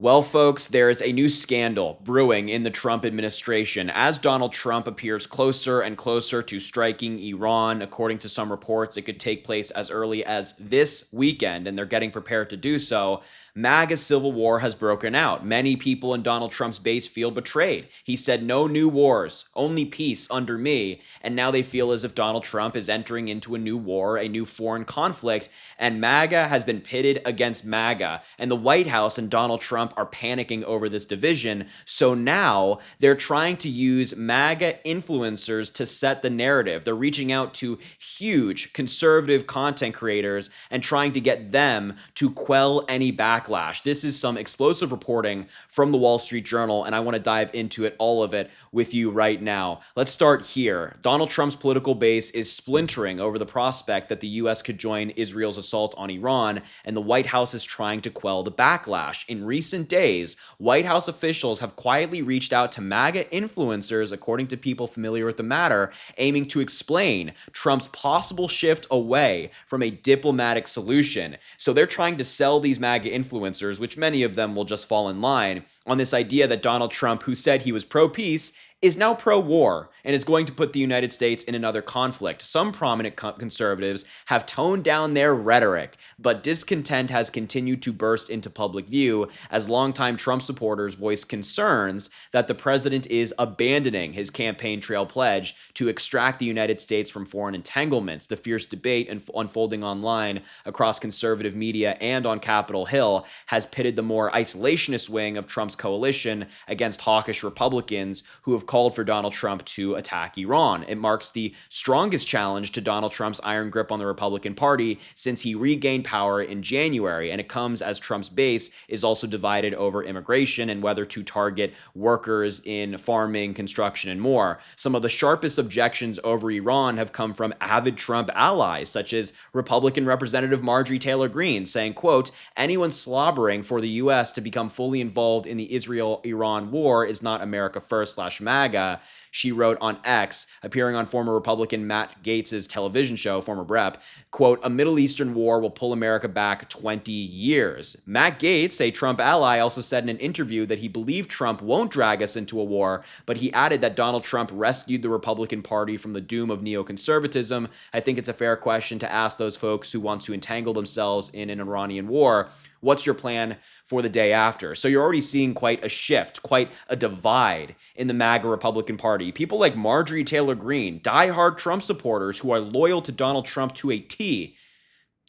Well, folks, there is a new scandal brewing in the Trump administration as Donald Trump appears closer and closer to striking Iran. According to some reports, it could take place as early as this weekend, and they're getting prepared to do so. MAGA civil war has broken out. Many people in Donald Trump's base feel betrayed. He said, "No new wars, only peace under me." And now they feel as if Donald Trump is entering into a new war, a new foreign conflict, and MAGA has been pitted against MAGA. And the White House and Donald Trump are panicking over this division. So now they're trying to use MAGA influencers to set the narrative. They're reaching out to huge conservative content creators and trying to get them to quell any backlash. This is some explosive reporting from the Wall Street Journal, and I want to dive into it, all of it, with you right now. Let's start here. Donald Trump's political base is splintering over the prospect that the U.S. could join Israel's assault on Iran, and the White House is trying to quell the backlash. In recent days, White House officials have quietly reached out to MAGA influencers, according to people familiar with the matter, aiming to explain Trump's possible shift away from a diplomatic solution. So they're trying to sell these MAGA influencers, which many of them will just fall in line, on this idea that Donald Trump, who said he was pro-peace, is now pro-war and is going to put the United States in another conflict. Some prominent conservatives have toned down their rhetoric, but discontent has continued to burst into public view as longtime Trump supporters voice concerns that the president is abandoning his campaign trail pledge to extract the United States from foreign entanglements. The fierce debate unfolding online across conservative media and on Capitol Hill has pitted the more isolationist wing of Trump's coalition against hawkish Republicans who have called for Donald Trump to attack Iran. It marks the strongest challenge to Donald Trump's iron grip on the Republican Party since he regained power in January, and it comes as Trump's base is also divided over immigration and whether to target workers in farming, construction, and more. Some of the sharpest objections over Iran have come from avid Trump allies, such as Republican Representative Marjorie Taylor Greene, saying, quote, "Anyone slobbering for the U.S. to become fully involved in the Israel-Iran war is not America First / MAGA." She wrote on X, appearing on former Republican Matt Gaetz's television show, former rep, quote, "A Middle Eastern war will pull America back 20 years. Matt Gaetz, a Trump ally, also said in an interview that he believed Trump won't drag us into a war, but he added that Donald Trump rescued the Republican Party from the doom of neoconservatism. I think it's a fair question to ask those folks who want to entangle themselves in an Iranian war. What's your plan for the day after?" So you're already seeing quite a shift, quite a divide in the MAGA Republican Party. People like Marjorie Taylor Greene, diehard Trump supporters who are loyal to Donald Trump to a T,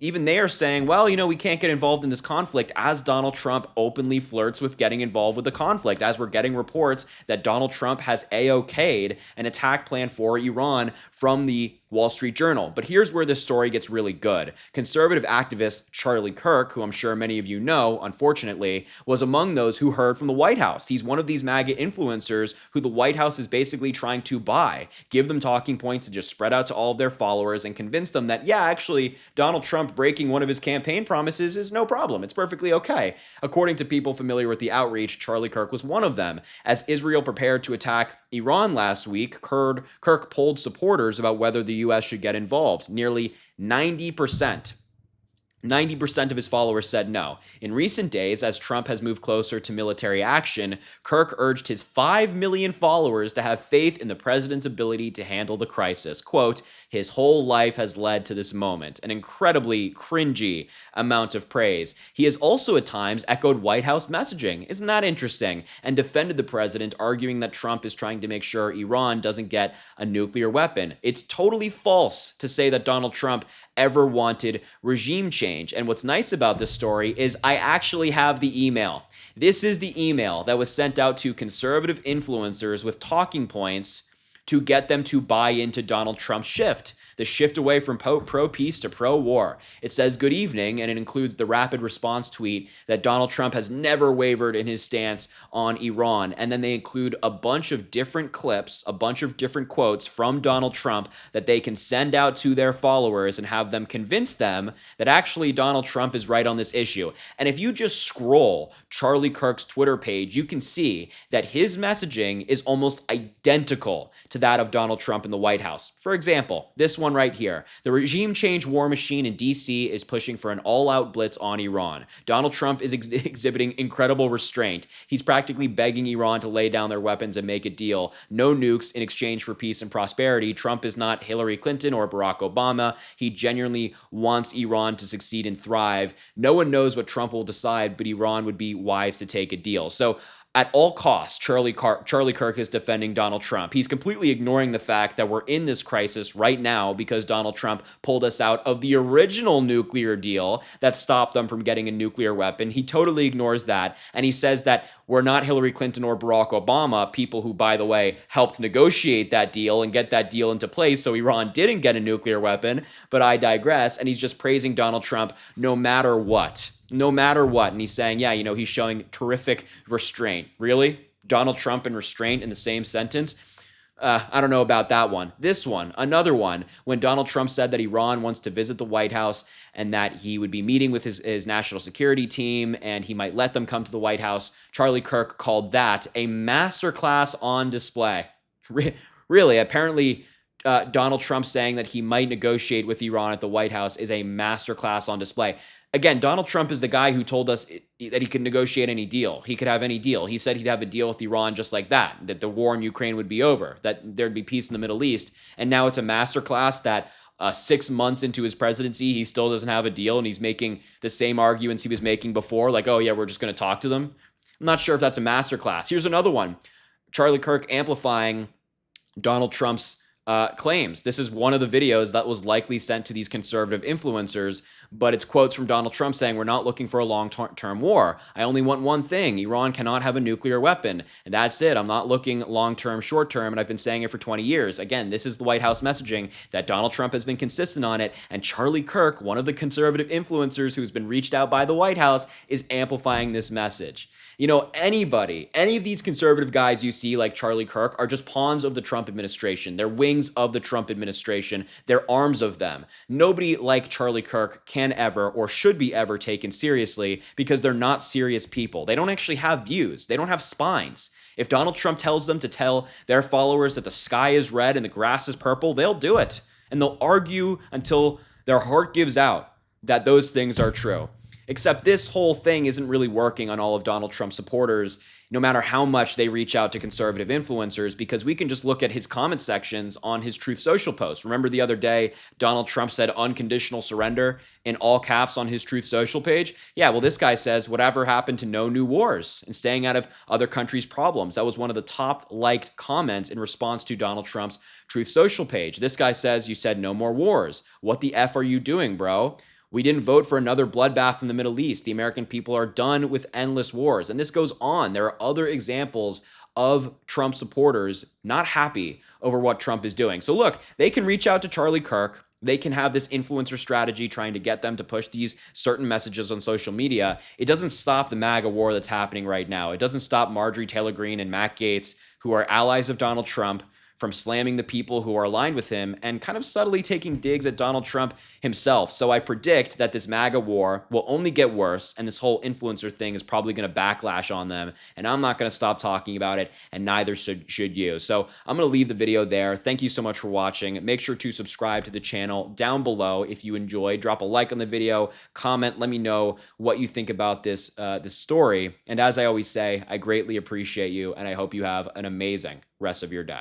even they are saying, well, we can't get involved in this conflict as Donald Trump openly flirts with getting involved with the conflict, as we're getting reports that Donald Trump has AOK'd an attack plan for Iran from the Wall Street Journal. But here's where this story gets really good. Conservative activist Charlie Kirk, who I'm sure many of you know, unfortunately, was among those who heard from the White House. He's one of these MAGA influencers who the White House is basically trying to buy, give them talking points and just spread out to all of their followers and convince them that, yeah, actually, Donald Trump breaking one of his campaign promises is no problem. It's perfectly okay. According to people familiar with the outreach, Charlie Kirk was one of them. As Israel prepared to attack Iran last week, Kirk polled supporters about whether the U.S. should get involved. Nearly 90% of his followers said no. In recent days, as Trump has moved closer to military action, Kirk urged his 5 million followers to have faith in the president's ability to handle the crisis. Quote, "His whole life has led to this moment." An incredibly cringy amount of praise. He has also at times echoed White House messaging. Isn't that interesting? And defended the president, arguing that Trump is trying to make sure Iran doesn't get a nuclear weapon. It's totally false to say that Donald Trump ever wanted regime change. And what's nice about this story is I actually have the email. This is the email that was sent out to conservative influencers with talking points to get them to buy into Donald Trump's shift. The shift away from pro-peace to pro-war. It says, "Good evening," and it includes the rapid response tweet that Donald Trump has never wavered in his stance on Iran. And then they include a bunch of different clips, a bunch of different quotes from Donald Trump that they can send out to their followers and have them convince them that actually Donald Trump is right on this issue. And if you just scroll Charlie Kirk's Twitter page, you can see that his messaging is almost identical to that of Donald Trump in the White House. For example, this one one right here. The regime change war machine in DC is pushing for an all-out blitz on Iran. Donald Trump is exhibiting incredible restraint. He's practically begging Iran to lay down their weapons and make a deal. No nukes in exchange for peace and prosperity. Trump is not Hillary Clinton or Barack Obama. He genuinely wants Iran to succeed and thrive. No one knows what Trump will decide, but Iran would be wise to take a deal. So at all costs, Charlie Kirk is defending Donald Trump. He's completely ignoring the fact that we're in this crisis right now because Donald Trump pulled us out of the original nuclear deal that stopped them from getting a nuclear weapon. He totally ignores that. And he says that we're not Hillary Clinton or Barack Obama, people who, by the way, helped negotiate that deal and get that deal into place so Iran didn't get a nuclear weapon. But I digress. And he's just praising Donald Trump no matter what. No matter what. And he's saying, yeah, he's showing terrific restraint. Really? Donald Trump and restraint in the same sentence? I don't know about that one. This one, another one, when Donald Trump said that Iran wants to visit the White House and that he would be meeting with his national security team and he might let them come to the White House, Charlie Kirk called that a masterclass on display. Really, apparently Donald Trump saying that he might negotiate with Iran at the White House is a masterclass on display. Again, Donald Trump is the guy who told us that he could negotiate any deal. He could have any deal. He said he'd have a deal with Iran just like that the war in Ukraine would be over, that there'd be peace in the Middle East. And now it's a masterclass that 6 months into his presidency, he still doesn't have a deal, and he's making the same arguments he was making before, like, oh yeah, we're just going to talk to them. I'm not sure if that's a masterclass. Here's another one. Charlie Kirk amplifying Donald Trump's claims. This is one of the videos that was likely sent to these conservative influencers, but it's quotes from Donald Trump saying, we're not looking for a long-term war. I only want one thing. Iran cannot have a nuclear weapon. And that's it. I'm not looking long-term, short-term, and I've been saying it for 20 years. Again, this is the White House messaging that Donald Trump has been consistent on it, and Charlie Kirk, one of the conservative influencers who's been reached out by the White House, is amplifying this message. Anybody, any of these conservative guys you see like Charlie Kirk are just pawns of the Trump administration. They're wings of the Trump administration. They're arms of them. Nobody like Charlie Kirk can ever or should be ever taken seriously because they're not serious people. They don't actually have views. They don't have spines. If Donald Trump tells them to tell their followers that the sky is red and the grass is purple, they'll do it. And they'll argue until their heart gives out that those things are true. Except this whole thing isn't really working on all of Donald Trump's supporters, no matter how much they reach out to conservative influencers, because we can just look at his comment sections on his Truth Social post. Remember the other day, Donald Trump said unconditional surrender in all caps on his Truth Social page? Yeah, well, this guy says, whatever happened to no new wars and staying out of other countries' problems? That was one of the top liked comments in response to Donald Trump's Truth Social page. This guy says, you said no more wars. What the F are you doing, bro? We didn't vote for another bloodbath in the Middle East. The American people are done with endless wars. And this goes on. There are other examples of Trump supporters not happy over what Trump is doing. So look, they can reach out to Charlie Kirk. They can have this influencer strategy trying to get them to push these certain messages on social media. It doesn't stop the MAGA war that's happening right now. It doesn't stop Marjorie Taylor Greene and Matt Gaetz, who are allies of Donald Trump, from slamming the people who are aligned with him and kind of subtly taking digs at Donald Trump himself. So I predict that this MAGA war will only get worse, and this whole influencer thing is probably going to backlash on them, and I'm not going to stop talking about it, and neither should you. So I'm going to leave the video there. Thank you so much for watching. Make sure to subscribe to the channel down below if you enjoyed. Drop a like on the video, comment, let me know what you think about this story. And as I always say, I greatly appreciate you, and I hope you have an amazing rest of your day.